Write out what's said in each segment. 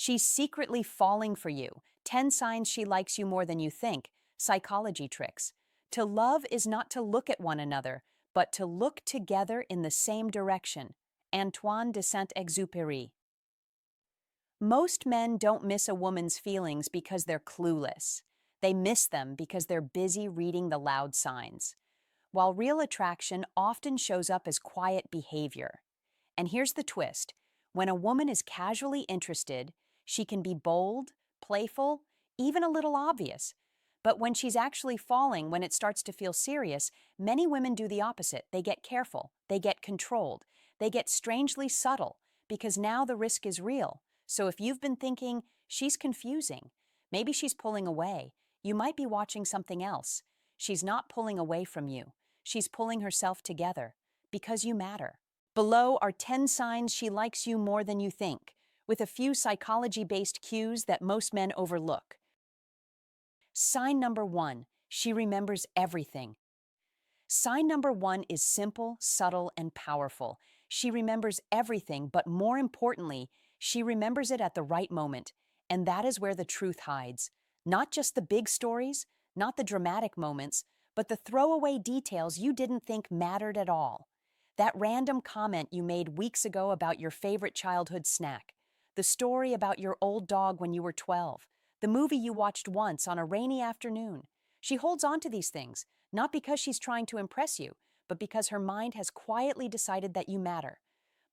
She's secretly falling for you. 10 signs she likes you more than you think. Psychology tricks. To love is not to look at one another, but to look together in the same direction. Antoine de Saint-Exupéry. Most men don't miss a woman's feelings because they're clueless. They miss them because they're busy reading the loud signs. While real attraction often shows up as quiet behavior. And here's the twist. When a woman is casually interested, she can be bold, playful, even a little obvious. But when she's actually falling, when it starts to feel serious, many women do the opposite. They get careful, they get controlled, they get strangely subtle, because now the risk is real. So if you've been thinking, she's confusing, maybe she's pulling away, you might be watching something else. She's not pulling away from you. She's pulling herself together, because you matter. Below are 10 signs she likes you more than you think, with a few psychology-based cues that most men overlook. Sign number 1, she remembers everything. Sign number 1 is simple, subtle, and powerful. She remembers everything, but more importantly, she remembers it at the right moment, and that is where the truth hides. Not just the big stories, not the dramatic moments, but the throwaway details you didn't think mattered at all. That random comment you made weeks ago about your favorite childhood snack, the story about your old dog when you were 12, the movie you watched once on a rainy afternoon. She holds on to these things, not because she's trying to impress you, but because her mind has quietly decided that you matter.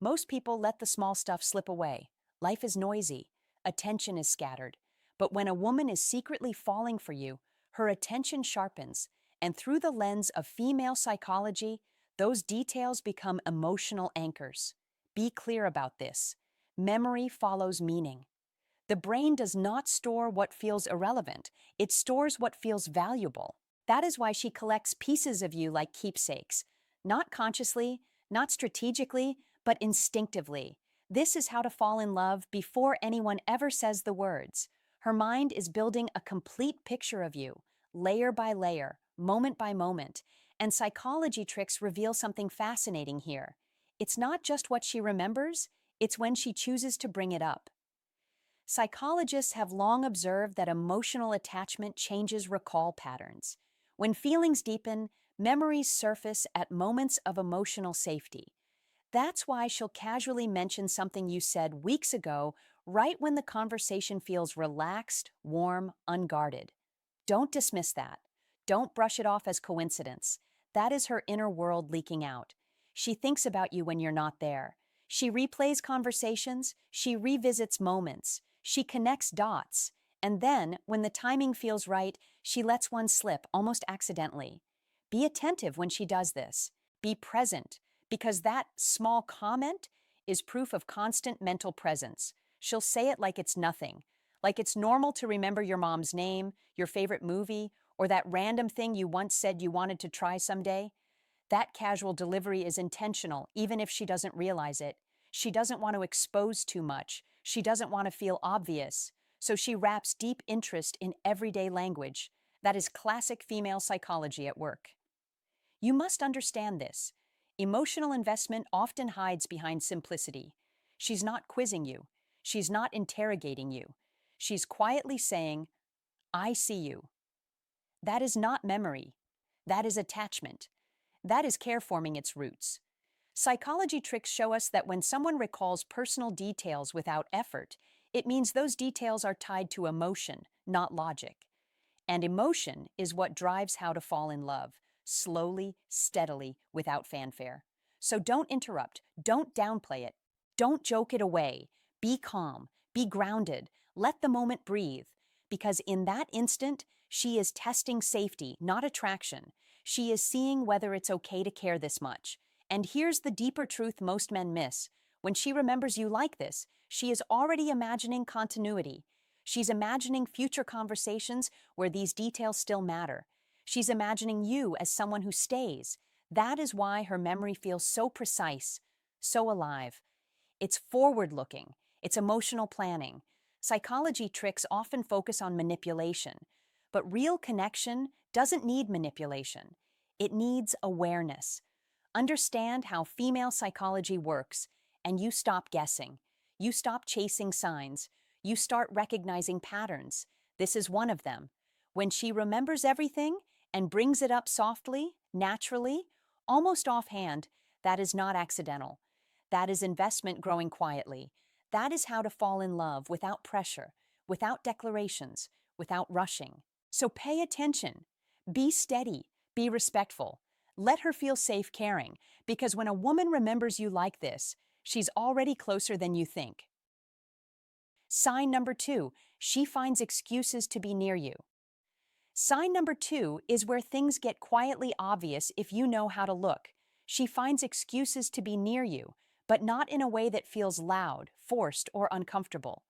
Most people let the small stuff slip away. Life is noisy. Attention is scattered. But when a woman is secretly falling for you, her attention sharpens, and through the lens of female psychology, those details become emotional anchors. Be clear about this. Memory follows meaning. The brain does not store what feels irrelevant. It stores what feels valuable. That is why she collects pieces of you like keepsakes. Not consciously, not strategically, but instinctively. This is how to fall in love before anyone ever says the words. Her mind is building a complete picture of you, layer by layer, moment by moment. And psychology tricks reveal something fascinating here. It's not just what she remembers, it's when she chooses to bring it up. Psychologists have long observed that emotional attachment changes recall patterns. When feelings deepen, memories surface at moments of emotional safety. That's why she'll casually mention something you said weeks ago, right when the conversation feels relaxed, warm, unguarded. Don't dismiss that. Don't brush it off as coincidence. That is her inner world leaking out. She thinks about you when you're not there. She replays conversations, she revisits moments, she connects dots, and then, when the timing feels right, she lets one slip almost accidentally. Be attentive when she does this. Be present, because that small comment is proof of constant mental presence. She'll say it like it's nothing, like it's normal to remember your mom's name, your favorite movie, or that random thing you once said you wanted to try someday. That casual delivery is intentional, even if she doesn't realize it. She doesn't want to expose too much. She doesn't want to feel obvious. So she wraps deep interest in everyday language. That is classic female psychology at work. You must understand this. Emotional investment often hides behind simplicity. She's not quizzing you. She's not interrogating you. She's quietly saying, I see you. That is not memory. That is attachment. That is care forming its roots. Psychology tricks show us that when someone recalls personal details without effort, it means those details are tied to emotion, not logic. And emotion is what drives how to fall in love, slowly, steadily, without fanfare. So don't interrupt, don't downplay it, don't joke it away. Be calm, be grounded, let the moment breathe. Because in that instant, she is testing safety, not attraction. She is seeing whether it's okay to care this much. And here's the deeper truth most men miss. When she remembers you like this, she is already imagining continuity. She's imagining future conversations where these details still matter. She's imagining you as someone who stays. That is why her memory feels so precise, so alive. It's forward-looking. It's emotional planning. Psychology tricks often focus on manipulation, but real connection doesn't need manipulation. It needs awareness. Understand how female psychology works, and you stop guessing. You stop chasing signs. you start recognizing patterns. This is one of them. When she remembers everything and brings it up softly, naturally, almost offhand, that is not accidental. That is investment growing quietly. That is how to fall in love without pressure, without declarations, without rushing. So pay attention. Be steady. Be respectful. Let her feel safe caring, because when a woman remembers you like this, she's already closer than you think. Sign number 2, she finds excuses to be near you. Sign number 2 is where things get quietly obvious if you know how to look. She finds excuses to be near you, but not in a way that feels loud, forced, or uncomfortable.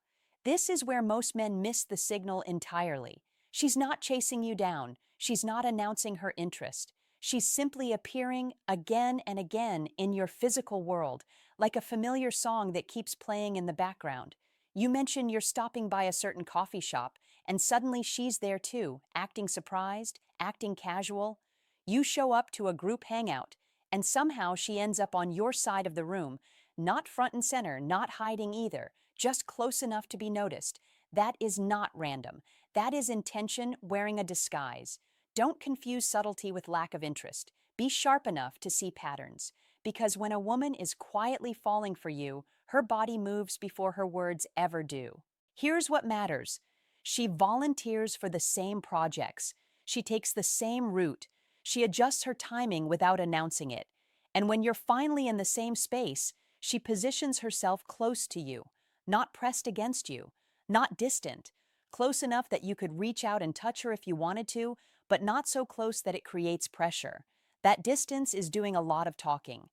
This is where most men miss the signal entirely. She's not chasing you down. She's not announcing her interest. She's simply appearing again and again in your physical world, like a familiar song that keeps playing in the background. You mention you're stopping by a certain coffee shop, and suddenly she's there too, acting surprised, acting casual. You show up to a group hangout, and somehow she ends up on your side of the room, not front and center, not hiding either, just close enough to be noticed. That is not random. That is intention wearing a disguise. Don't confuse subtlety with lack of interest. Be sharp enough to see patterns, because when a woman is quietly falling for you, her body moves before her words ever do. Here's what matters. She volunteers for the same projects. She takes the same route. She adjusts her timing without announcing it. And when you're finally in the same space, she positions herself close to you, not pressed against you, not distant, close enough that you could reach out and touch her if you wanted to, but not so close that it creates pressure. That distance is doing a lot of talking.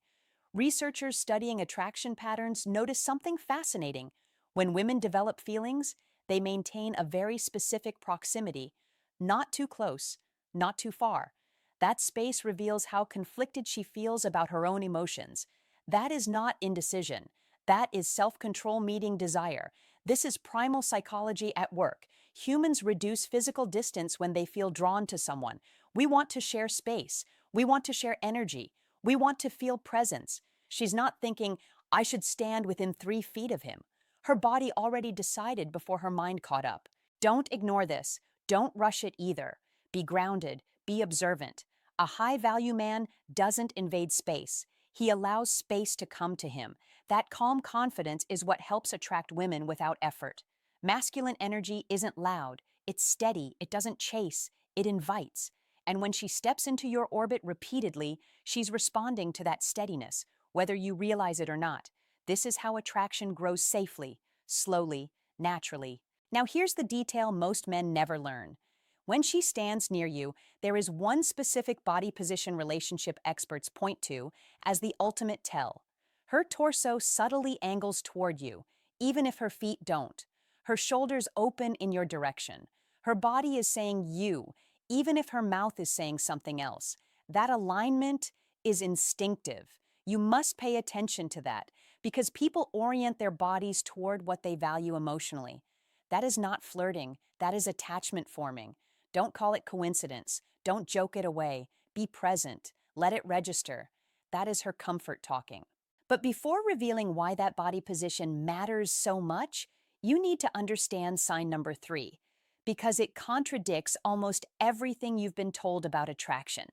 Researchers studying attraction patterns notice something fascinating. When women develop feelings, they maintain a very specific proximity, not too close, not too far. That space reveals how conflicted she feels about her own emotions. That is not indecision. That is self-control meeting desire. This is primal psychology at work. Humans reduce physical distance when they feel drawn to someone. We want to share space. We want to share energy. We want to feel presence. She's not thinking, I should stand within 3 feet of him. Her body already decided before her mind caught up. Don't ignore this. Don't rush it either. Be grounded. Be observant. A high-value man doesn't invade space. He allows space to come to him. That calm confidence is what helps attract women without effort. Masculine energy isn't loud. It's steady. It doesn't chase. It invites. And when she steps into your orbit repeatedly, she's responding to that steadiness, whether you realize it or not. This is how attraction grows safely, slowly, naturally. Now here's the detail most men never learn. When she stands near you, there is one specific body position relationship experts point to as the ultimate tell. Her torso subtly angles toward you, even if her feet don't. Her shoulders open in your direction. Her body is saying you, even if her mouth is saying something else. That alignment is instinctive. You must pay attention to that, because people orient their bodies toward what they value emotionally. That is not flirting. That is attachment forming. Don't call it coincidence. Don't joke it away. Be present. Let it register. That is her comfort talking. But before revealing why that body position matters so much, you need to understand sign number 3, because it contradicts almost everything you've been told about attraction.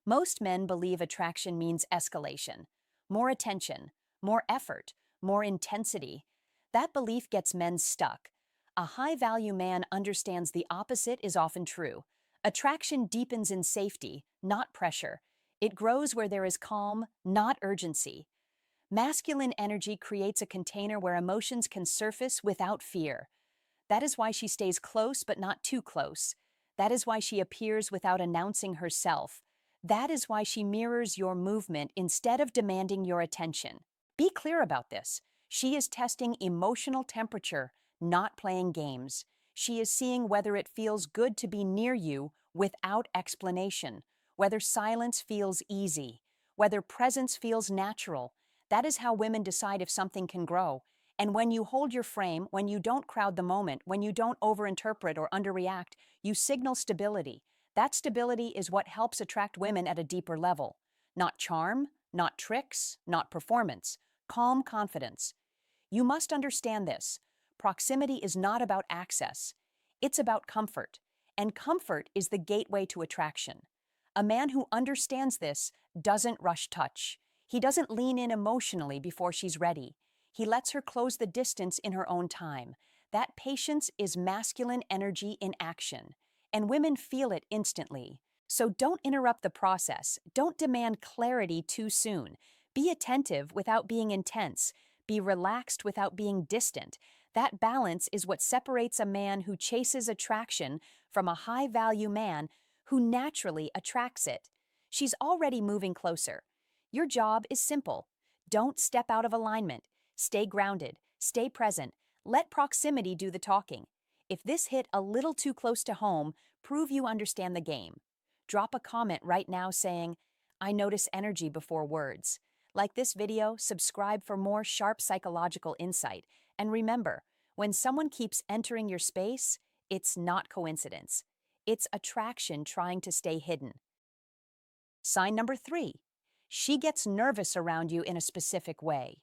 Most men believe attraction means escalation, more attention, more effort, more intensity. That belief gets men stuck. A high-value man understands the opposite is often true. Attraction deepens in safety, not pressure. It grows where there is calm, not urgency. Masculine energy creates a container where emotions can surface without fear. That is why she stays close but not too close. That is why she appears without announcing herself. That is why she mirrors your movement instead of demanding your attention. Be clear about this. She is testing emotional temperature, not playing games. She is seeing whether it feels good to be near you without explanation, whether silence feels easy, whether presence feels natural. That is how women decide if something can grow. And when you hold your frame, when you don't crowd the moment, when you don't overinterpret or underreact, you signal stability. That stability is what helps attract women at a deeper level. Not charm, not tricks, not performance. Calm confidence. You must understand this. proximity is not about access. It's about comfort, and comfort is the gateway to attraction. A man who understands this doesn't rush touch. He doesn't lean in emotionally before she's ready. He lets her close the distance in her own time. That patience is masculine energy in action, and women feel it instantly. So don't interrupt the process. Don't demand clarity too soon. Be attentive without being intense. Be relaxed without being distant. That balance is what separates a man who chases attraction from a high-value man who naturally attracts it. She's already moving closer. Your job is simple. Don't step out of alignment. Stay grounded. Stay present. Let proximity do the talking. If this hit a little too close to home, prove you understand the game. Drop a comment right now saying, "I notice energy before words." Like this video, subscribe for more sharp psychological insight. And remember, when someone keeps entering your space, it's not coincidence. It's attraction trying to stay hidden. Sign number 3. She gets nervous around you in a specific way.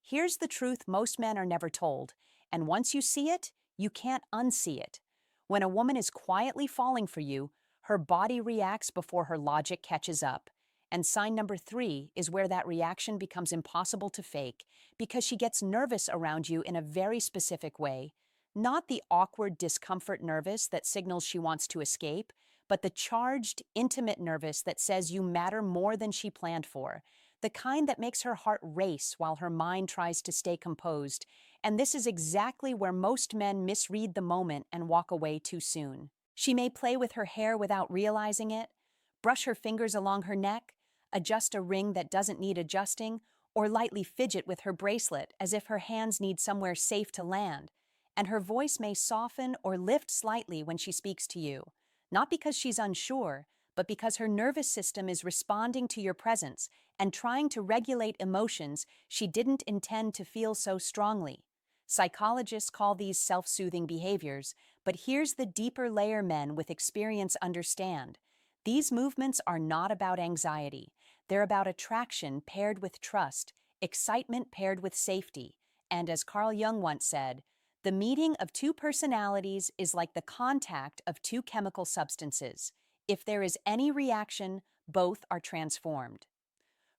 Here's the truth most men are never told, and once you see it, you can't unsee it. When a woman is quietly falling for you, her body reacts before her logic catches up. And sign number 3 is where that reaction becomes impossible to fake, because she gets nervous around you in a very specific way. Not the awkward discomfort nervous that signals she wants to escape, but the charged, intimate nervous that says you matter more than she planned for. The kind that makes her heart race while her mind tries to stay composed. And this is exactly where most men misread the moment and walk away too soon. She may play with her hair without realizing it, brush her fingers along her neck, adjust a ring that doesn't need adjusting, or lightly fidget with her bracelet as if her hands need somewhere safe to land. And her voice may soften or lift slightly when she speaks to you, not because she's unsure, but because her nervous system is responding to your presence and trying to regulate emotions she didn't intend to feel so strongly. Psychologists call these self-soothing behaviors, but here's the deeper layer men with experience understand. These movements are not about anxiety. They're about attraction paired with trust, excitement paired with safety, and as Carl Jung once said, the meeting of two personalities is like the contact of two chemical substances. If there is any reaction, both are transformed.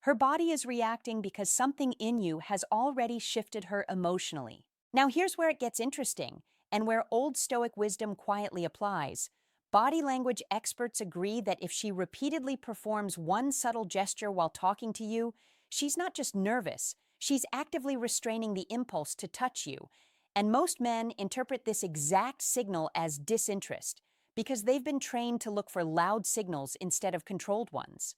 Her body is reacting because something in you has already shifted her emotionally. Now here's where it gets interesting, and where Old Stoic wisdom quietly applies. Body language experts agree that if she repeatedly performs one subtle gesture while talking to you, she's not just nervous, she's actively restraining the impulse to touch you. And most men interpret this exact signal as disinterest, because they've been trained to look for loud signals instead of controlled ones.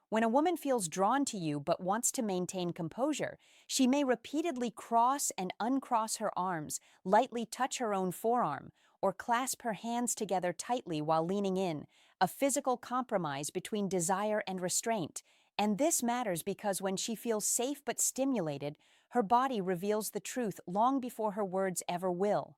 When a woman feels drawn to you but wants to maintain composure, she may repeatedly cross and uncross her arms, lightly touch her own forearm, or clasp her hands together tightly while leaning in, a physical compromise between desire and restraint. And this matters because when she feels safe but stimulated, her body reveals the truth long before her words ever will.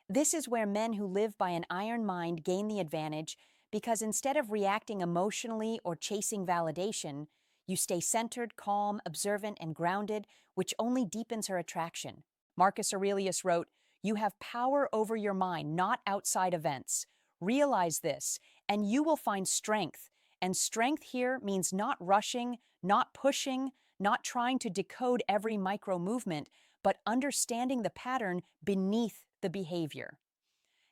This is where men who live by an iron mind gain the advantage, because instead of reacting emotionally or chasing validation, you stay centered, calm, observant, and grounded, which only deepens her attraction. Marcus Aurelius wrote, "You have power over your mind, not outside events. Realize this, and you will find strength." And strength here means not rushing, not pushing, not trying to decode every micro movement, but understanding the pattern beneath the behavior.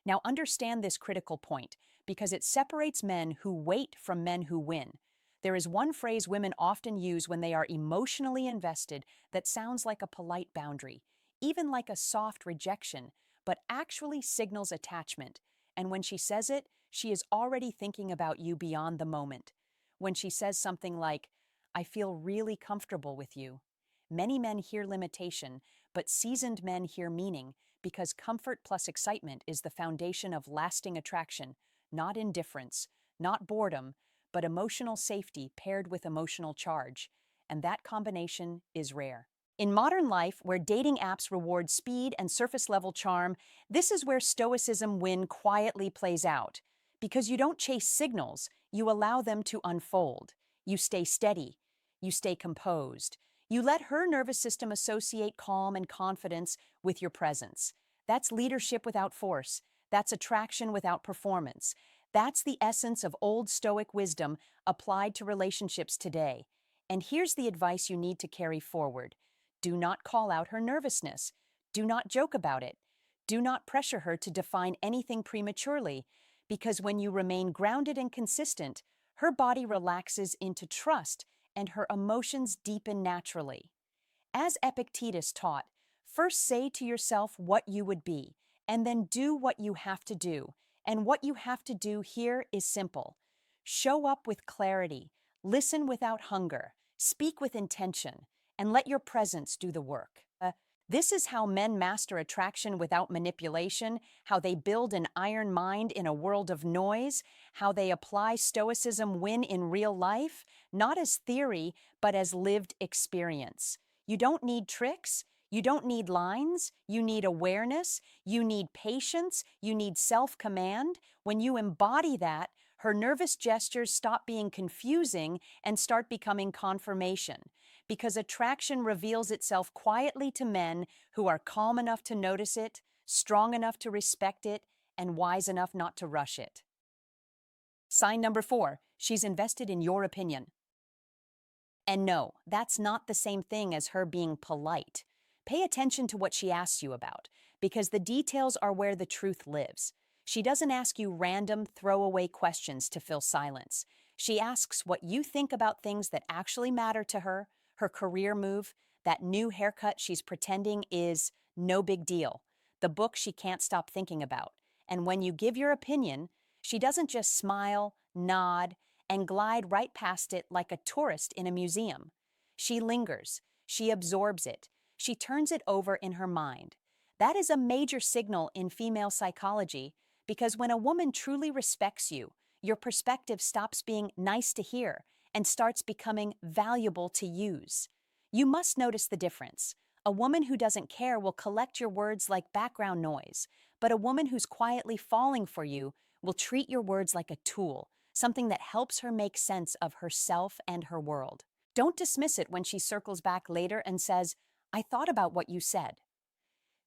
Now understand this critical point, because it separates men who wait from men who win. There is one phrase women often use when they are emotionally invested that sounds like a polite boundary, even like a soft rejection, but actually signals attachment. And when she says it, she is already thinking about you beyond the moment. When she says something like, "I feel really comfortable with you." Many men hear limitation, but seasoned men hear meaning, because comfort plus excitement is the foundation of lasting attraction, not indifference, not boredom, but emotional safety paired with emotional charge. And that combination is rare. In modern life, where dating apps reward speed and surface-level charm, this is where Stoicism win quietly plays out. Because you don't chase signals, you allow them to unfold. You stay steady. You stay composed. You let her nervous system associate calm and confidence with your presence. That's leadership without force. That's attraction without performance. That's the essence of old Stoic wisdom applied to relationships today. And here's the advice you need to carry forward. Do not call out her nervousness. Do not joke about it. Do not pressure her to define anything prematurely, because when you remain grounded and consistent, her body relaxes into trust and her emotions deepen naturally. As Epictetus taught, first say to yourself what you would be, and then do what you have to do. And what you have to do here is simple. Show up with clarity, listen without hunger, speak with intention, and let your presence do the work. This is how men master attraction without manipulation, how they build an iron mind in a world of noise, how they apply Stoicism win in real life, not as theory, but as lived experience. You don't need tricks. You don't need lines. You need awareness. You need patience. You need self-command. When you embody that, her nervous gestures stop being confusing and start becoming confirmation. Because attraction reveals itself quietly to men who are calm enough to notice it, strong enough to respect it, and wise enough not to rush it. Sign number 4, she's invested in your opinion. And no, that's not the same thing as her being polite. Pay attention to what she asks you about, because the details are where the truth lives. She doesn't ask you random, throwaway questions to fill silence. She asks what you think about things that actually matter to her, her career move, that new haircut she's pretending is no big deal, the book she can't stop thinking about. And when you give your opinion, she doesn't just smile, nod, and glide right past it like a tourist in a museum. She lingers, she absorbs it, she turns it over in her mind. That is a major signal in female psychology, because when a woman truly respects you, your perspective stops being nice to hear and starts becoming valuable to use. You must notice the difference. A woman who doesn't care will collect your words like background noise, but a woman who's quietly falling for you will treat your words like a tool, something that helps her make sense of herself and her world. Don't dismiss it when she circles back later and says, "I thought about what you said."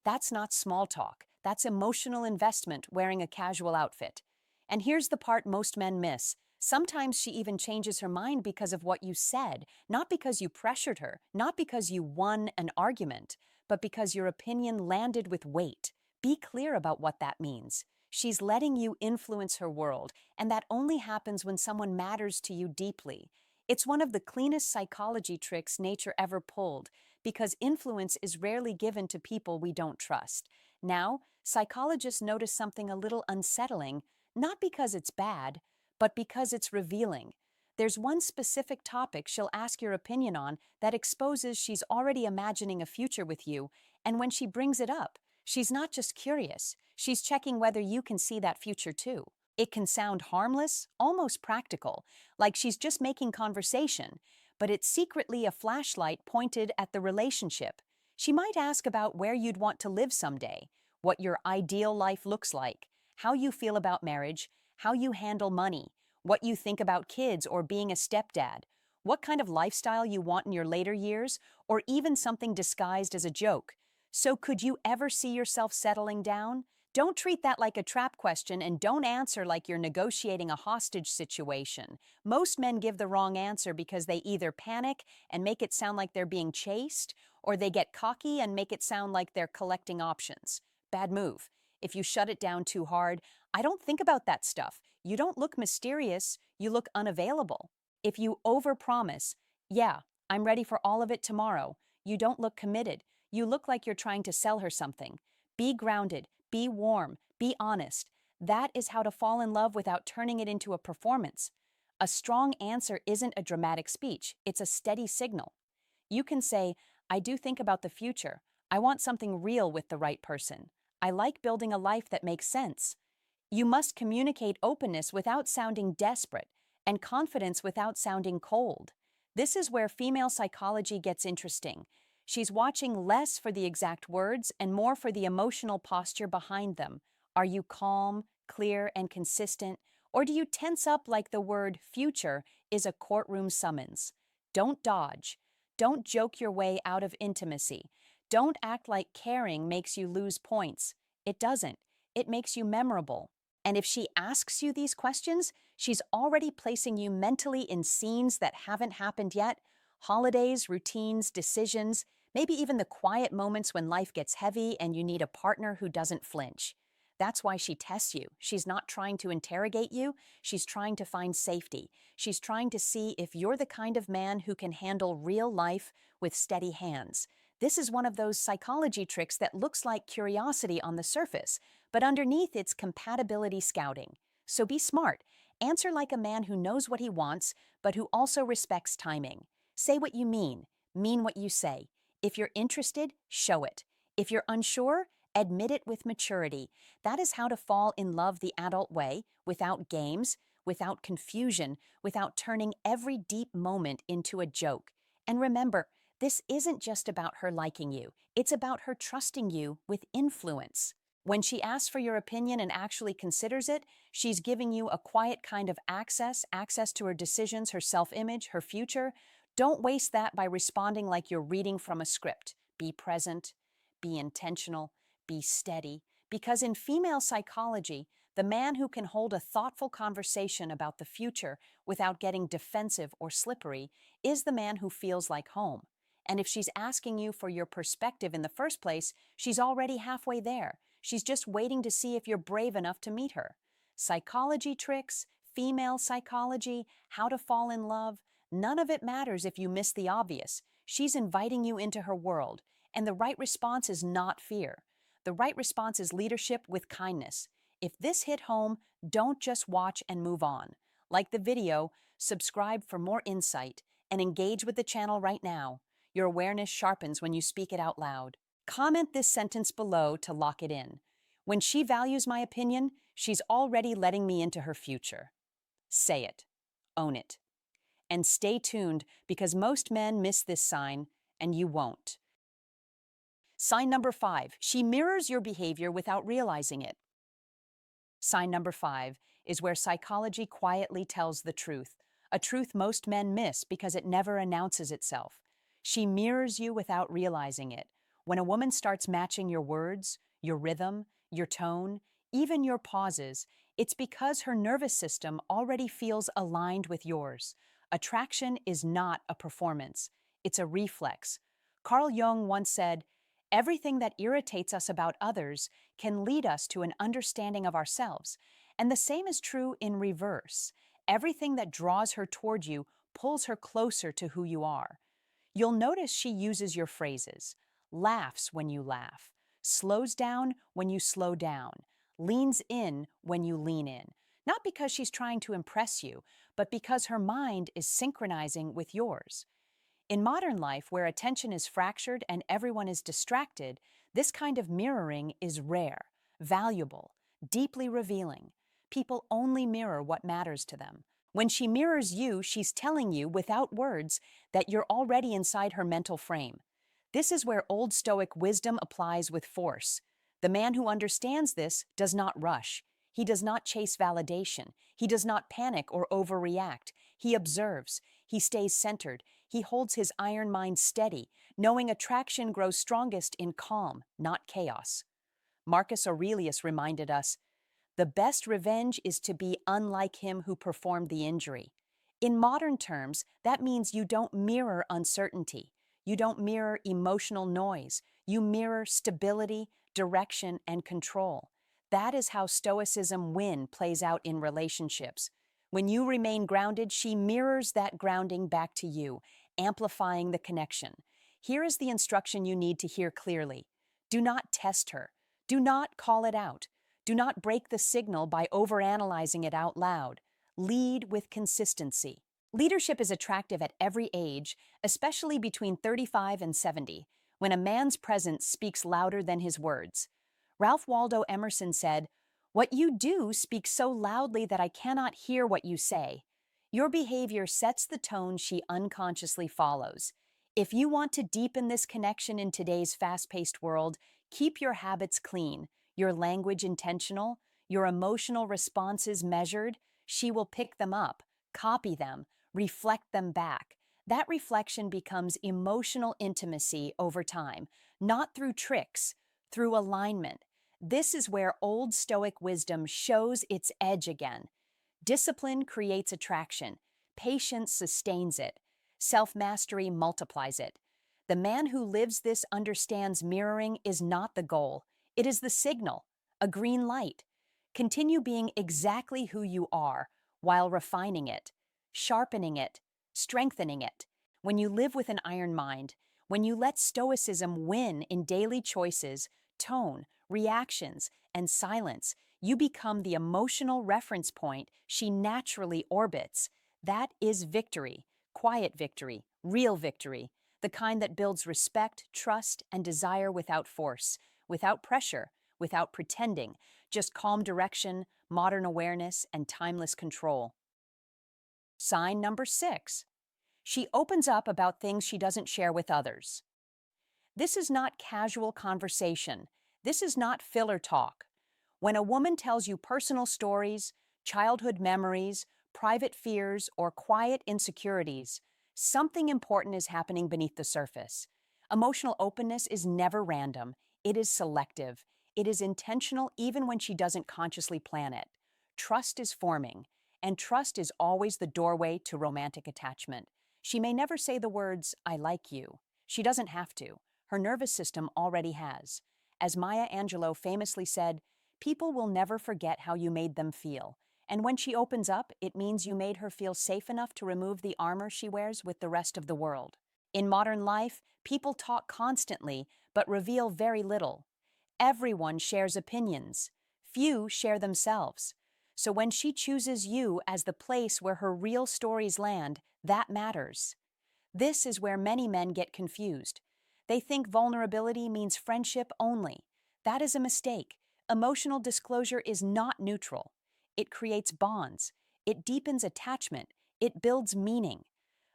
That's not small talk. That's emotional investment wearing a casual outfit. And here's the part most men miss. Sometimes she even changes her mind because of what you said, not because you pressured her, not because you won an argument, but because your opinion landed with weight. Be clear about what that means. She's letting you influence her world, and that only happens when someone matters to you deeply. It's one of the cleanest psychology tricks nature ever pulled, because influence is rarely given to people we don't trust. Now, psychologists notice something a little unsettling, not because it's bad, but because it's revealing. There's one specific topic she'll ask your opinion on that exposes she's already imagining a future with you, and when she brings it up, she's not just curious, she's checking whether you can see that future too. It can sound harmless, almost practical, like she's just making conversation, but it's secretly a flashlight pointed at the relationship. She might ask about where you'd want to live someday, what your ideal life looks like, how you feel about marriage, how you handle money, what you think about kids or being a stepdad, what kind of lifestyle you want in your later years, or even something disguised as a joke. So could you ever see yourself settling down? Don't treat that like a trap question, and don't answer like you're negotiating a hostage situation. Most men give the wrong answer because they either panic and make it sound like they're being chased, or they get cocky and make it sound like they're collecting options. Bad move. If you shut it down too hard, "I don't think about that stuff," you don't look mysterious, you look unavailable. If you overpromise, "Yeah, I'm ready for all of it tomorrow," you don't look committed, you look like you're trying to sell her something. Be grounded, be warm, be honest. That is how to fall in love without turning it into a performance. A strong answer isn't a dramatic speech, it's a steady signal. You can say, "I do think about the future. I want something real with the right person. I like building a life that makes sense." You must communicate openness without sounding desperate and confidence without sounding cold. This is where female psychology gets interesting. She's watching less for the exact words and more for the emotional posture behind them. Are you calm, clear, and consistent, or do you tense up like the word future is a courtroom summons? Don't dodge. Don't joke your way out of intimacy. Don't act like caring makes you lose points. It doesn't. It makes you memorable. And if she asks you these questions, she's already placing you mentally in scenes that haven't happened yet. Holidays, routines, decisions, maybe even the quiet moments when life gets heavy and you need a partner who doesn't flinch. That's why she tests you. She's not trying to interrogate you, she's trying to find safety. She's trying to see if you're the kind of man who can handle real life with steady hands. This is one of those psychology tricks that looks like curiosity on the surface, but underneath it's compatibility scouting. So be smart. Answer like a man who knows what he wants, but who also respects timing. Say what you mean what you say. If you're interested, show it. If you're unsure, admit it with maturity. That is how to fall in love the adult way, without games, without confusion, without turning every deep moment into a joke. And remember, this isn't just about her liking you, it's about her trusting you with influence. When she asks for your opinion and actually considers it, she's giving you a quiet kind of access to her decisions, her self-image, her future. Don't waste that by responding like you're reading from a script. Be present, be intentional, be steady. Because in female psychology, the man who can hold a thoughtful conversation about the future without getting defensive or slippery is the man who feels like home. And if she's asking you for your perspective in the first place, she's already halfway there. She's just waiting to see if you're brave enough to meet her. Psychology tricks, female psychology, how to fall in love, none of it matters if you miss the obvious. She's inviting you into her world, and the right response is not fear. The right response is leadership with kindness. If this hit home, don't just watch and move on. Like the video, subscribe for more insight, and engage with the channel right now. Your awareness sharpens when you speak it out loud. Comment this sentence below to lock it in. When she values my opinion, she's already letting me into her future. Say it. Own it. And stay tuned because most men miss this sign, and you won't. Sign number 5. She mirrors your behavior without realizing it. Sign number 5 is where psychology quietly tells the truth, a truth most men miss because it never announces itself. She mirrors you without realizing it. When a woman starts matching your words, your rhythm, your tone, even your pauses, it's because her nervous system already feels aligned with yours. Attraction is not a performance, it's a reflex. Carl Jung once said, "Everything that irritates us about others can lead us to an understanding of ourselves." And the same is true in reverse. Everything that draws her toward you pulls her closer to who you are. You'll notice she uses your phrases, laughs when you laugh, slows down when you slow down, leans in when you lean in. Not because she's trying to impress you, but because her mind is synchronizing with yours. In modern life, where attention is fractured and everyone is distracted, this kind of mirroring is rare, valuable, deeply revealing. People only mirror what matters to them. When she mirrors you, she's telling you, without words, that you're already inside her mental frame. This is where Old Stoic wisdom applies with force. The man who understands this does not rush. He does not chase validation. He does not panic or overreact. He observes. He stays centered. He holds his iron mind steady, knowing attraction grows strongest in calm, not chaos. Marcus Aurelius reminded us, "The best revenge is to be unlike him who performed the injury." In modern terms, that means you don't mirror uncertainty. You don't mirror emotional noise. You mirror stability, direction, and control. That is how Stoicism win plays out in relationships. When you remain grounded, she mirrors that grounding back to you, amplifying the connection. Here is the instruction you need to hear clearly. Do not test her. Do not call it out. Do not break the signal by overanalyzing it out loud. Lead with consistency. Leadership is attractive at every age, especially between 35 and 70, when a man's presence speaks louder than his words. Ralph Waldo Emerson said, "What you do speaks so loudly that I cannot hear what you say." Your behavior sets the tone she unconsciously follows. If you want to deepen this connection in today's fast-paced world, keep your habits clean, your language intentional, your emotional responses measured. She will pick them up, copy them, reflect them back. That reflection becomes emotional intimacy over time, not through tricks, through alignment. This is where old Stoic wisdom shows its edge again. Discipline creates attraction, patience sustains it, self mastery multiplies it. The man who lives this understands mirroring is not the goal, it is the signal, a green light. Continue being exactly who you are while refining it, sharpening it, strengthening it. When you live with an iron mind, when you let Stoicism win in daily choices, tone, reactions, and silence, you become the emotional reference point she naturally orbits. That is victory, quiet victory, real victory, the kind that builds respect, trust, and desire without force, without pressure, without pretending, just calm direction, modern awareness, and timeless control. Sign number 6. She opens up about things she doesn't share with others. This is not casual conversation. This is not filler talk. When a woman tells you personal stories, childhood memories, private fears, or quiet insecurities, something important is happening beneath the surface. Emotional openness is never random. It is selective. It is intentional even when she doesn't consciously plan it. Trust is forming, and trust is always the doorway to romantic attachment. She may never say the words, "I like you." She doesn't have to. Her nervous system already has. As Maya Angelou famously said, people will never forget how you made them feel. And when she opens up, it means you made her feel safe enough to remove the armor she wears with the rest of the world. In modern life, people talk constantly, but reveal very little. Everyone shares opinions. Few share themselves. So when she chooses you as the place where her real stories land, that matters. This is where many men get confused. They think vulnerability means friendship only. That is a mistake. Emotional disclosure is not neutral. It creates bonds. It deepens attachment. It builds meaning.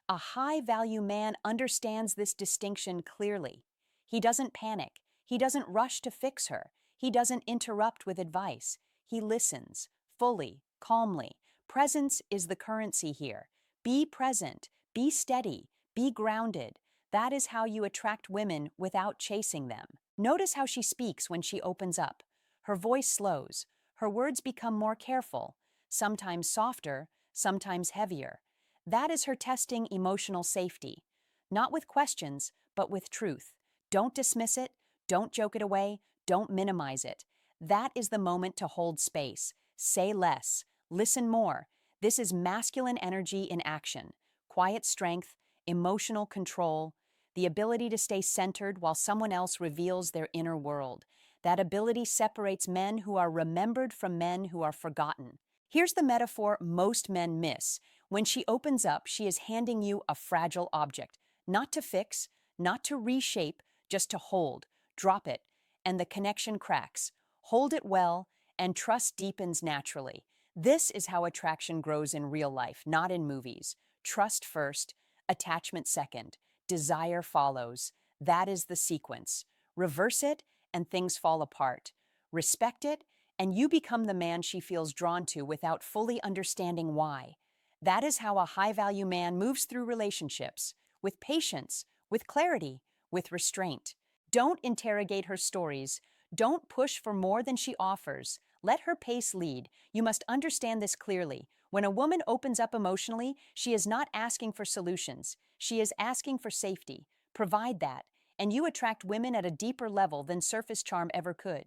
A high-value man understands this distinction clearly. He doesn't panic. He doesn't rush to fix her. He doesn't interrupt with advice. He listens, fully, calmly. Presence is the currency here. Be present. Be steady. Be grounded. That is how you attract women without chasing them. Notice how she speaks when she opens up. Her voice slows. Her words become more careful, sometimes softer, sometimes heavier. That is her testing emotional safety. Not with questions, but with truth. Don't dismiss it. Don't joke it away. Don't minimize it. That is the moment to hold space. Say less. Listen more. This is masculine energy in action. Quiet strength, emotional control, the ability to stay centered while someone else reveals their inner world. That ability separates men who are remembered from men who are forgotten. Here's the metaphor most men miss. When she opens up, she is handing you a fragile object, not to fix, not to reshape, just to hold. Drop it, and the connection cracks. Hold it well, and trust deepens naturally. This is how attraction grows in real life, not in movies. Trust first, attachment second, desire follows. That is the sequence. Reverse it, and things fall apart. Respect it, and you become the man she feels drawn to without fully understanding why. That is how a high-value man moves through relationships, with patience, with clarity, with restraint. Don't interrogate her stories. Don't push for more than she offers. Let her pace lead. You must understand this clearly. When a woman opens up emotionally, she is not asking for solutions. She is asking for safety. Provide that, and you attract women at a deeper level than surface charm ever could.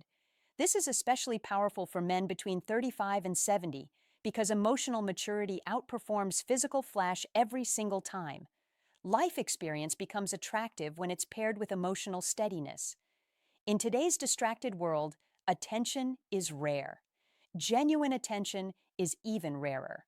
This is especially powerful for men between 35 and 70 because emotional maturity outperforms physical flash every single time. Life experience becomes attractive when it's paired with emotional steadiness. In today's distracted world, attention is rare. Genuine attention is even rarer.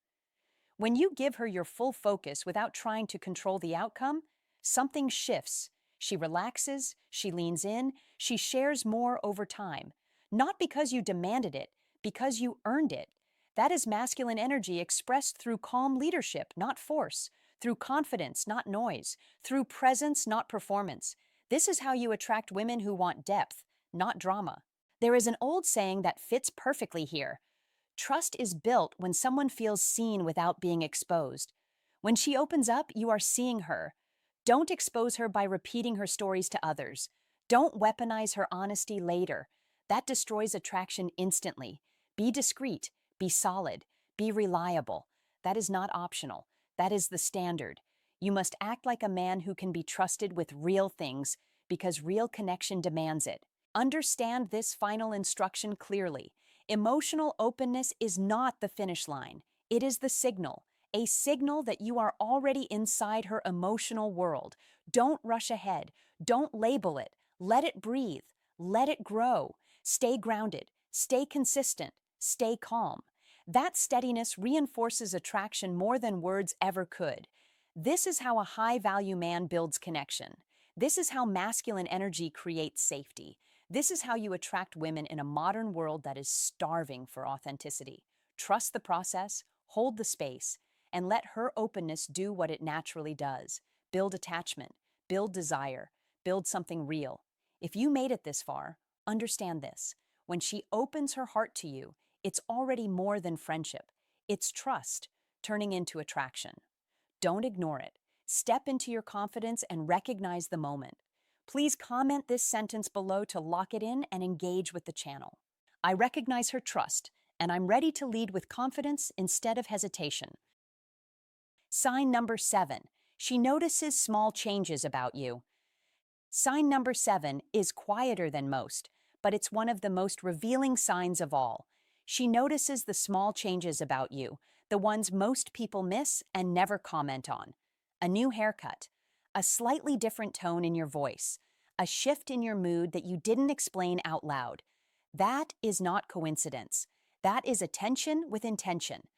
When you give her your full focus without trying to control the outcome, something shifts. She relaxes, she leans in, she shares more over time. Not because you demanded it, because you earned it. That is masculine energy expressed through calm leadership, not force, through confidence, not noise, through presence, not performance. This is how you attract women who want depth, not drama. There is an old saying that fits perfectly here. Trust is built when someone feels seen without being exposed. When she opens up, you are seeing her. Don't expose her by repeating her stories to others. Don't weaponize her honesty later. That destroys attraction instantly. Be discreet, be solid, be reliable. That is not optional. That is the standard. You must act like a man who can be trusted with real things because real connection demands it. Understand this final instruction clearly. Emotional openness is not the finish line. It is the signal, a signal that you are already inside her emotional world. Don't rush ahead. Don't label it. Let it breathe. Let it grow. Stay grounded. Stay consistent. Stay calm. That steadiness reinforces attraction more than words ever could. This is how a high-value man builds connection. This is how masculine energy creates safety. This is how you attract women in a modern world that is starving for authenticity. Trust the process, hold the space, and let her openness do what it naturally does. Build attachment, build desire, build something real. If you made it this far, understand this. When she opens her heart to you, it's already more than friendship. It's trust, turning into attraction. Don't ignore it. Step into your confidence and recognize the moment. Please comment this sentence below to lock it in and engage with the channel. I recognize her trust, and I'm ready to lead with confidence instead of hesitation. Sign number 7. She notices small changes about you. Sign number 7 is quieter than most, but it's one of the most revealing signs of all. She notices the small changes about you, the ones most people miss and never comment on. A new haircut, a slightly different tone in your voice, a shift in your mood that you didn't explain out loud. That is not coincidence. That is attention with intention.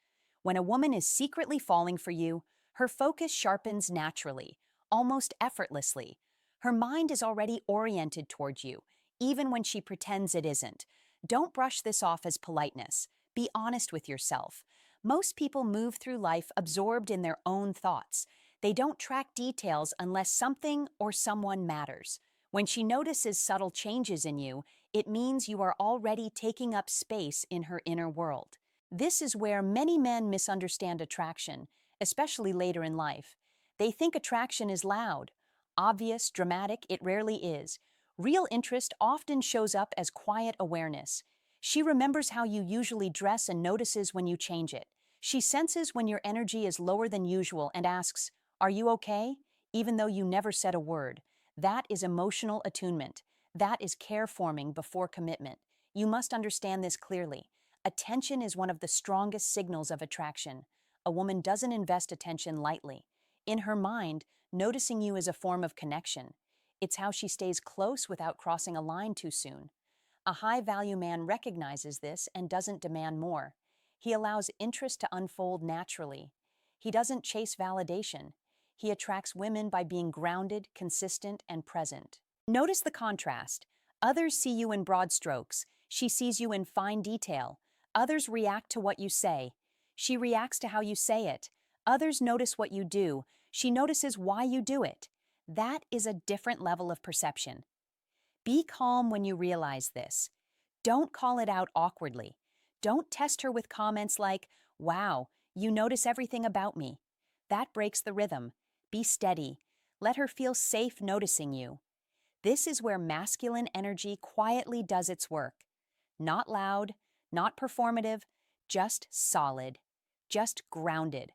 When a woman is secretly falling for you, her focus sharpens naturally, almost effortlessly. Her mind is already oriented toward you, even when she pretends it isn't. Don't brush this off as politeness. Be honest with yourself. Most people move through life absorbed in their own thoughts. They don't track details unless something or someone matters. When she notices subtle changes in you, it means you are already taking up space in her inner world. This is where many men misunderstand attraction, especially later in life. They think attraction is loud, obvious, dramatic. It rarely is. Real interest often shows up as quiet awareness. She remembers how you usually dress and notices when you change it. She senses when your energy is lower than usual and asks, "Are you okay?" even though you never said a word. That is emotional attunement. That is care forming before commitment. You must understand this clearly. Attention is one of the strongest signals of attraction. A woman doesn't invest attention lightly. In her mind, noticing you is a form of connection. It's how she stays close without crossing a line too soon. A high-value man recognizes this and doesn't demand more. He allows interest to unfold naturally. He doesn't chase validation. He attracts women by being grounded, consistent, and present. Notice the contrast. Others see you in broad strokes. She sees you in fine detail. Others react to what you say. She reacts to how you say it. Others notice what you do. She notices why you do it. That is a different level of perception. Be calm when you realize this. Don't call it out awkwardly. Don't test her with comments like, "Wow, you notice everything about me." That breaks the rhythm. Be steady. Let her feel safe noticing you. This is where masculine energy quietly does its work. Not loud, not performative, just solid, just grounded.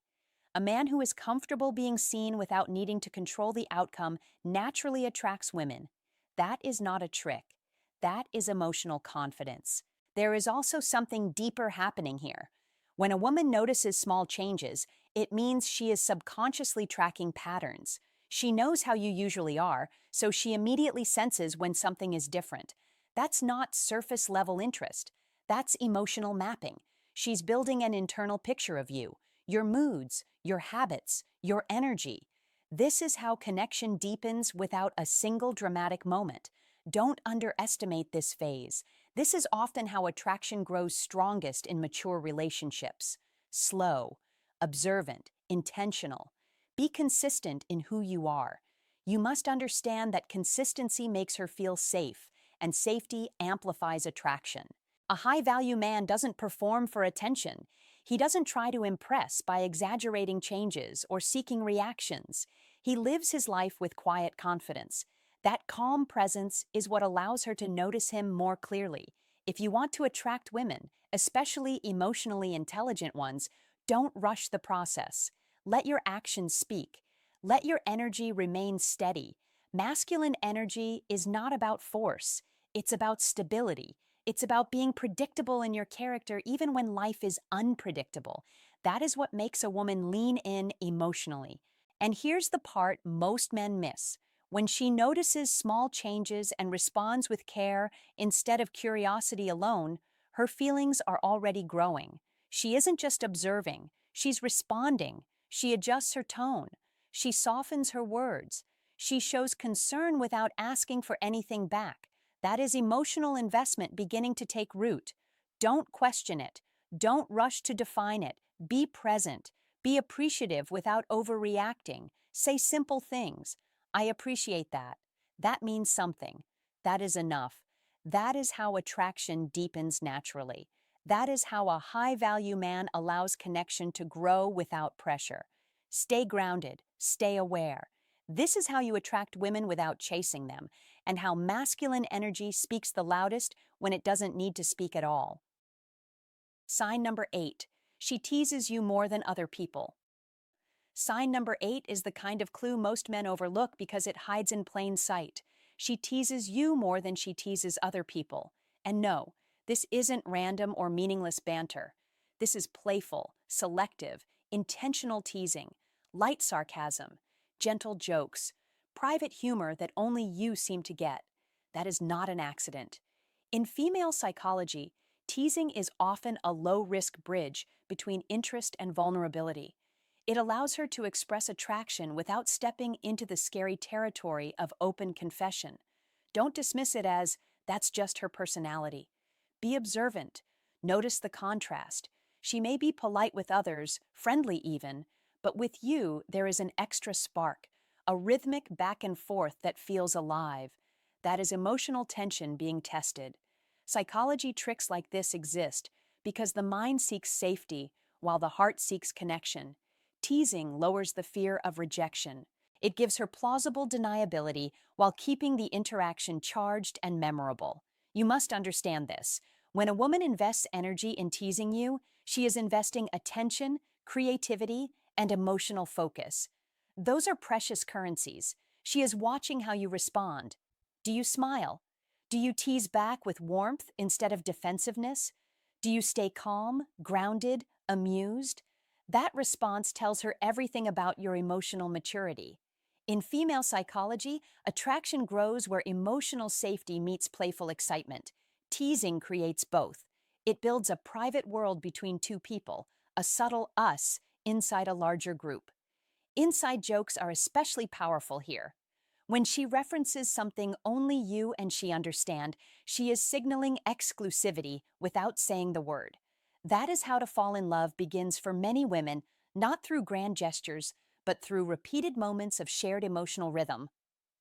A man who is comfortable being seen without needing to control the outcome naturally attracts women. That is not a trick. That is emotional confidence. There is also something deeper happening here. When a woman notices small changes, it means she is subconsciously tracking patterns. She knows how you usually are, so she immediately senses when something is different. That's not surface-level interest. That's emotional mapping. She's building an internal picture of you, your moods, your habits, your energy. This is how connection deepens without a single dramatic moment. Don't underestimate this phase. This is often how attraction grows strongest in mature relationships. Slow, observant, intentional. Be consistent in who you are. You must understand that consistency makes her feel safe, and safety amplifies attraction. A high-value man doesn't perform for attention. He doesn't try to impress by exaggerating changes or seeking reactions. He lives his life with quiet confidence. That calm presence is what allows her to notice him more clearly. If you want to attract women, especially emotionally intelligent ones, don't rush the process. Let your actions speak. Let your energy remain steady. Masculine energy is not about force, it's about stability. It's about being predictable in your character even when life is unpredictable. That is what makes a woman lean in emotionally. And here's the part most men miss. When she notices small changes and responds with care instead of curiosity alone, her feelings are already growing. She isn't just observing, she's responding. She adjusts her tone. She softens her words. She shows concern without asking for anything back. That is emotional investment beginning to take root. Don't question it. Don't rush to define it. Be present. Be appreciative without overreacting. Say simple things. I appreciate that. That means something. That is enough. That is how attraction deepens naturally. That is how a high-value man allows connection to grow without pressure. Stay grounded. Stay aware. This is how you attract women without chasing them, and how masculine energy speaks the loudest when it doesn't need to speak at all. Sign number 8. She teases you more than other people. Sign number 8 is the kind of clue most men overlook because it hides in plain sight. She teases you more than she teases other people. And no, this isn't random or meaningless banter. This is playful, selective, intentional teasing, light sarcasm, gentle jokes, private humor that only you seem to get. That is not an accident. In female psychology, teasing is often a low-risk bridge between interest and vulnerability. It allows her to express attraction without stepping into the scary territory of open confession. Don't dismiss it as, that's just her personality. Be observant. Notice the contrast. She may be polite with others, friendly even, but with you there is an extra spark, a rhythmic back and forth that feels alive. That is emotional tension being tested. Psychology tricks like this exist because the mind seeks safety while the heart seeks connection. Teasing lowers the fear of rejection. It gives her plausible deniability while keeping the interaction charged and memorable. You must understand this. When a woman invests energy in teasing you, she is investing attention, creativity, and emotional focus. Those are precious currencies. She is watching how you respond. Do you smile? Do you tease back with warmth instead of defensiveness? Do you stay calm, grounded, amused? That response tells her everything about your emotional maturity. In female psychology, attraction grows where emotional safety meets playful excitement. Teasing creates both. It builds a private world between two people, a subtle us inside a larger group. Inside jokes are especially powerful here. When she references something only you and she understand, she is signaling exclusivity without saying the word. That is how to fall in love begins for many women, not through grand gestures, but through repeated moments of shared emotional rhythm.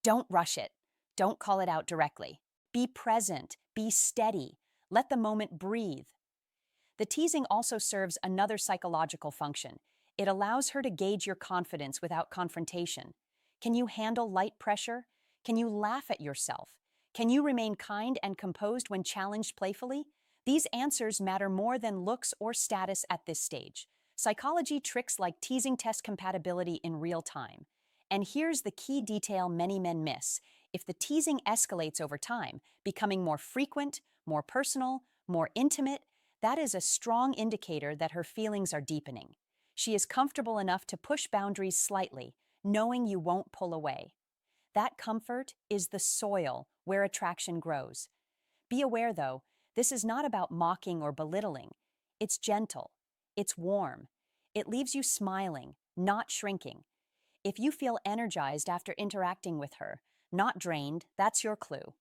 Don't rush it. Don't call it out directly. Be present. Be steady. Let the moment breathe. The teasing also serves another psychological function. It allows her to gauge your confidence without confrontation. Can you handle light pressure? Can you laugh at yourself? Can you remain kind and composed when challenged playfully? These answers matter more than looks or status at this stage. Psychology tricks like teasing test compatibility in real time. And here's the key detail many men miss. If the teasing escalates over time, becoming more frequent, more personal, more intimate, that is a strong indicator that her feelings are deepening. She is comfortable enough to push boundaries slightly, knowing you won't pull away. That comfort is the soil where attraction grows. Be aware, though, this is not about mocking or belittling. It's gentle. It's warm. It leaves you smiling, not shrinking. If you feel energized after interacting with her, not drained, that's your clue.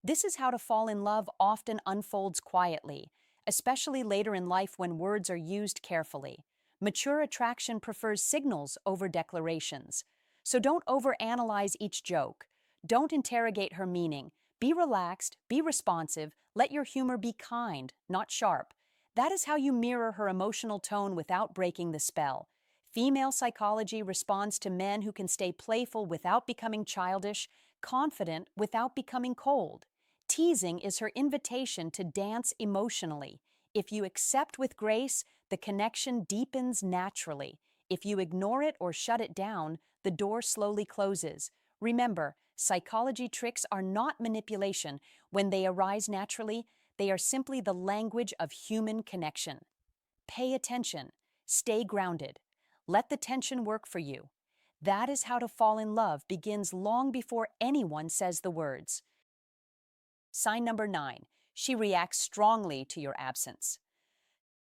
This is how to fall in love often unfolds quietly, especially later in life when words are used carefully. Mature attraction prefers signals over declarations. So don't overanalyze each joke. Don't interrogate her meaning. Be relaxed, be responsive, let your humor be kind, not sharp. That is how you mirror her emotional tone without breaking the spell. Female psychology responds to men who can stay playful without becoming childish, confident without becoming cold. Teasing is her invitation to dance emotionally. If you accept with grace, the connection deepens naturally. If you ignore it or shut it down, the door slowly closes. Remember, psychology tricks are not manipulation. When they arise naturally, they are simply the language of human connection. Pay attention. Stay grounded. Let the tension work for you. That is how to fall in love begins long before anyone says the words. Sign number 9. She reacts strongly to your absence.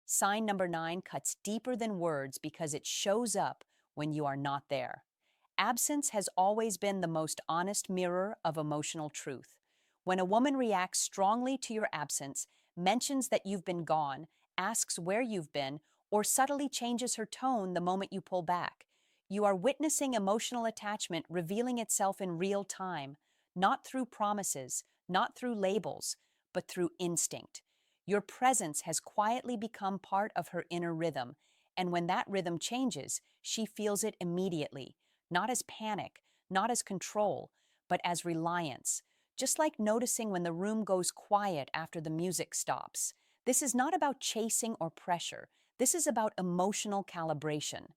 Sign number 9 cuts deeper than words because it shows up when you are not there. Absence has always been the most honest mirror of emotional truth. When a woman reacts strongly to your absence, mentions that you've been gone, asks where you've been, or subtly changes her tone the moment you pull back, you are witnessing emotional attachment revealing itself in real time, not through promises, not through labels, but through instinct. Your presence has quietly become part of her inner rhythm, and when that rhythm changes, she feels it immediately, not as panic, not as control, but as reliance, just like noticing when the room goes quiet after the music stops. This is not about chasing or pressure. This is about emotional calibration.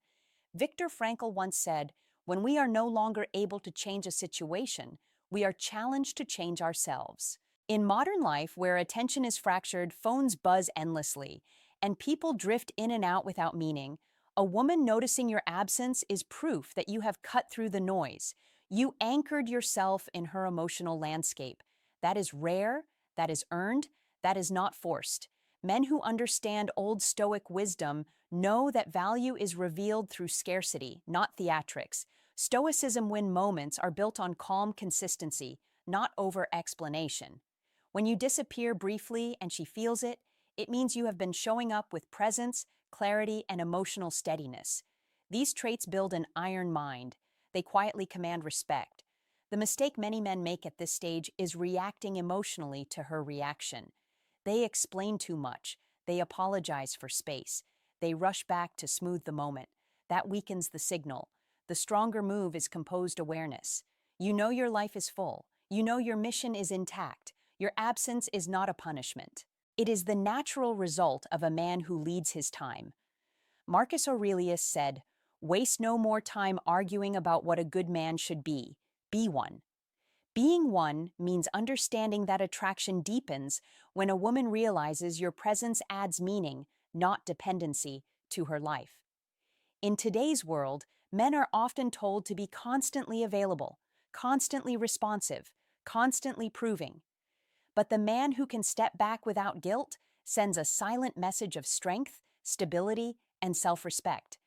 Viktor Frankl once said, "When we are no longer able to change a situation, we are challenged to change ourselves." In modern life, where attention is fractured, phones buzz endlessly, and people drift in and out without meaning, a woman noticing your absence is proof that you have cut through the noise. You anchored yourself in her emotional landscape. That is rare, that is earned, that is not forced. Men who understand Old Stoic wisdom know that value is revealed through scarcity, not theatrics. Stoicism win moments are built on calm consistency, not over-explanation. When you disappear briefly and she feels it, it means you have been showing up with presence, clarity, and emotional steadiness. These traits build an iron mind. They quietly command respect. The mistake many men make at this stage is reacting emotionally to her reaction. They explain too much. They apologize for space. They rush back to smooth the moment. That weakens the signal. The stronger move is composed awareness. You know your life is full. You know your mission is intact. Your absence is not a punishment. It is the natural result of a man who leads his time. Marcus Aurelius said, "Waste no more time arguing about what a good man should be. Be one." Being one means understanding that attraction deepens when a woman realizes your presence adds meaning, not dependency, to her life. In today's world, men are often told to be constantly available, constantly responsive, constantly proving. But the man who can step back without guilt sends a silent message of strength, stability, and self-respect.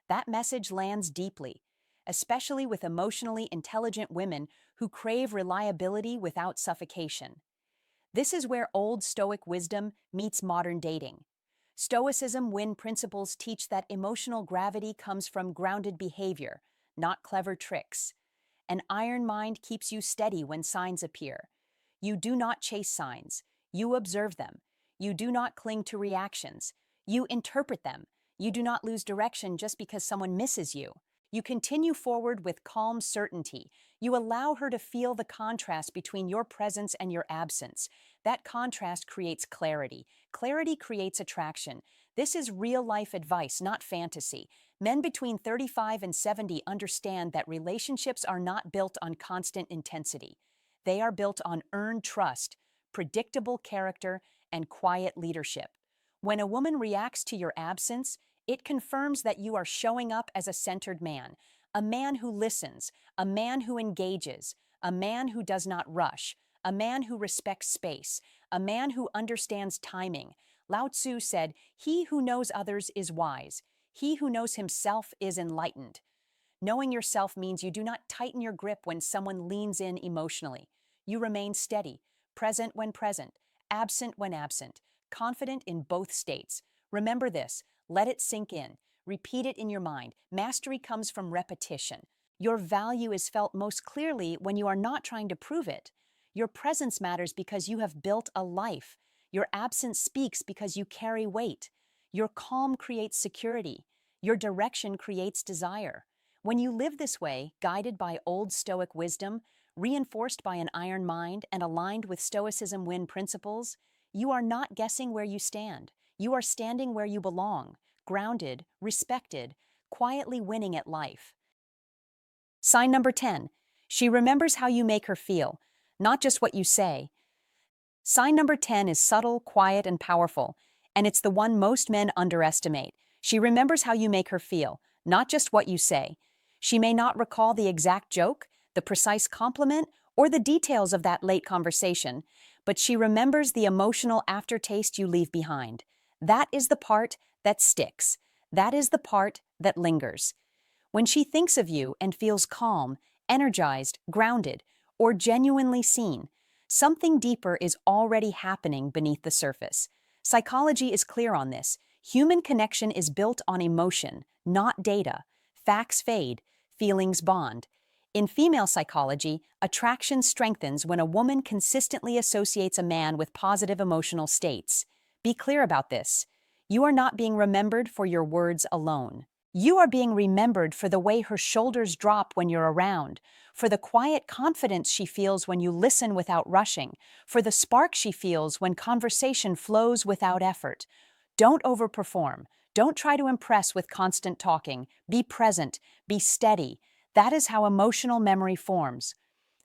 That message lands deeply, especially with emotionally intelligent women who crave reliability without suffocation. This is where old Stoic wisdom meets modern dating. Stoicism win principles teach that emotional gravity comes from grounded behavior, not clever tricks. An iron mind keeps you steady when signs appear. You do not chase signs. You observe them. You do not cling to reactions. You interpret them. You do not lose direction just because someone misses you. You continue forward with calm certainty. You allow her to feel the contrast between your presence and your absence. That contrast creates clarity. Clarity creates attraction. This is real-life advice, not fantasy. Men between 35 and 70 understand that relationships are not built on constant intensity. They are built on earned trust, predictable character, and quiet leadership. When a woman reacts to your absence, it confirms that you are showing up as a centered man, a man who listens, a man who engages, a man who does not rush, a man who respects space, a man who understands timing. Lao Tzu said, "He who knows others is wise. He who knows himself is enlightened." Knowing yourself means you do not tighten your grip when someone leans in emotionally. You remain steady, present when present, absent when absent, confident in both states. Remember this, let it sink in, repeat it in your mind. Mastery comes from repetition. Your value is felt most clearly when you are not trying to prove it. Your presence matters because you have built a life. Your absence speaks because you carry weight. Your calm creates security. Your direction creates desire. When you live this way, guided by Old Stoic wisdom, reinforced by an iron mind, and aligned with Stoicism win principles, you are not guessing where you stand. You are standing where you belong, grounded, respected, quietly winning at life. Sign number 10. She remembers how you make her feel, not just what you say. Sign number 10 is subtle, quiet, and powerful, and it's the one most men underestimate. She remembers how you make her feel, not just what you say. She may not recall the exact joke, the precise compliment, or the details of that late conversation, but she remembers the emotional aftertaste you leave behind. That is the part that sticks. That is the part that lingers. When she thinks of you and feels calm, energized, grounded, or genuinely seen, something deeper is already happening beneath the surface. Psychology is clear on this. Human connection is built on emotion, not data. Facts fade, feelings bond. In female psychology, attraction strengthens when a woman consistently associates a man with positive emotional states. Be clear about this. You are not being remembered for your words alone. You are being remembered for the way her shoulders drop when you're around, for the quiet confidence she feels when you listen without rushing, for the spark she feels when conversation flows without effort. Don't overperform. Don't try to impress with constant talking. Be present. Be steady. That is how emotional memory forms.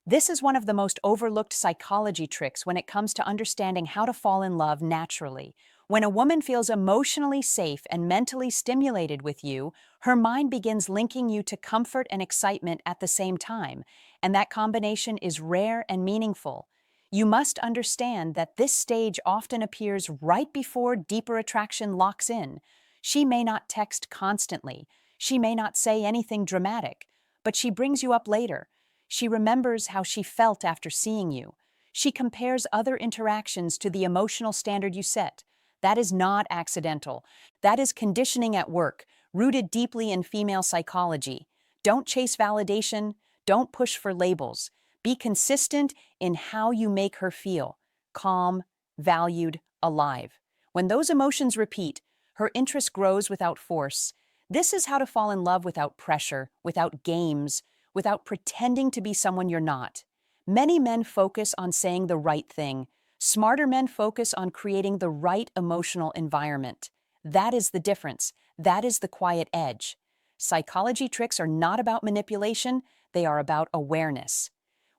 This is one of the most overlooked psychology tricks when it comes to understanding how to fall in love naturally. When a woman feels emotionally safe and mentally stimulated with you, her mind begins linking you to comfort and excitement at the same time, and that combination is rare and meaningful. You must understand that this stage often appears right before deeper attraction locks in. She may not text constantly, she may not say anything dramatic, but she brings you up later. She remembers how she felt after seeing you. She compares other interactions to the emotional standard you set. That is not accidental. That is conditioning at work, rooted deeply in female psychology. Don't chase validation. Don't push for labels. Be consistent in how you make her feel. Calm, valued, alive. When those emotions repeat, her interest grows without force. This is how to fall in love without pressure, without games, without pretending to be someone you're not. Many men focus on saying the right thing. Smarter men focus on creating the right emotional environment. That is the difference. That is the quiet edge. Psychology tricks are not about manipulation, they are about awareness.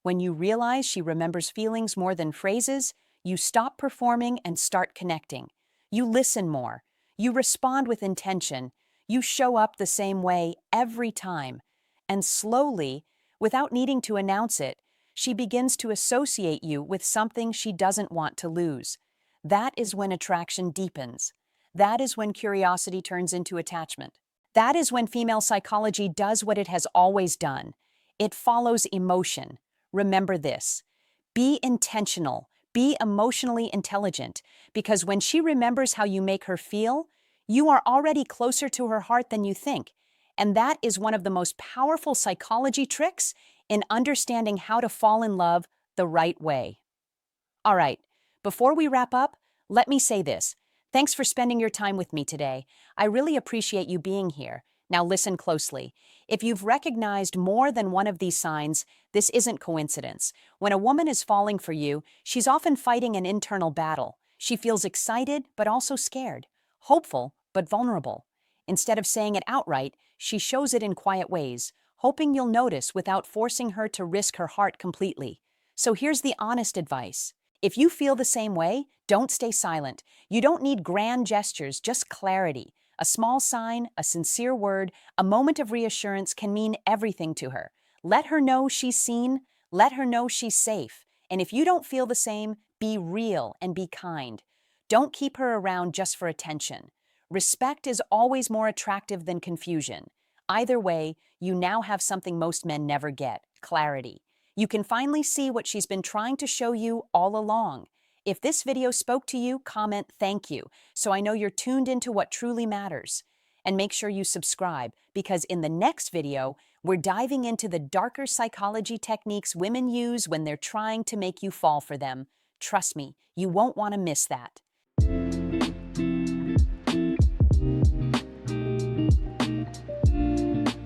When you realize she remembers feelings more than phrases, you stop performing and start connecting. You listen more. You respond with intention. You show up the same way every time. And slowly, without needing to announce it, she begins to associate you with something she doesn't want to lose. That is when attraction deepens. That is when curiosity turns into attachment. That is when female psychology does what it has always done. It follows emotion. Remember this. Be intentional. Be emotionally intelligent, because when she remembers how you make her feel, you are already closer to her heart than you think. And that is one of the most powerful psychology tricks in understanding how to fall in love the right way. All right, before we wrap up, let me say this. Thanks for spending your time with me today. I really appreciate you being here. Now listen closely. If you've recognized more than one of these signs, this isn't coincidence. When a woman is falling for you, she's often fighting an internal battle. She feels excited, but also scared, hopeful, but vulnerable. Instead of saying it outright, she shows it in quiet ways, hoping you'll notice without forcing her to risk her heart completely. So here's the honest advice. If you feel the same way, don't stay silent. You don't need grand gestures, just clarity. A small sign, a sincere word, a moment of reassurance can mean everything to her. Let her know she's seen. Let her know she's safe. And if you don't feel the same, be real and be kind. Don't keep her around just for attention. Respect is always more attractive than confusion. Either way, you now have something most men never get: clarity. You can finally see what she's been trying to show you all along. If this video spoke to you, comment "thank you" so I know you're tuned into what truly matters. And make sure you subscribe, because in the next video, we're diving into the darker psychology techniques women use when they're trying to make you fall for them. Trust me, you won't want to miss that.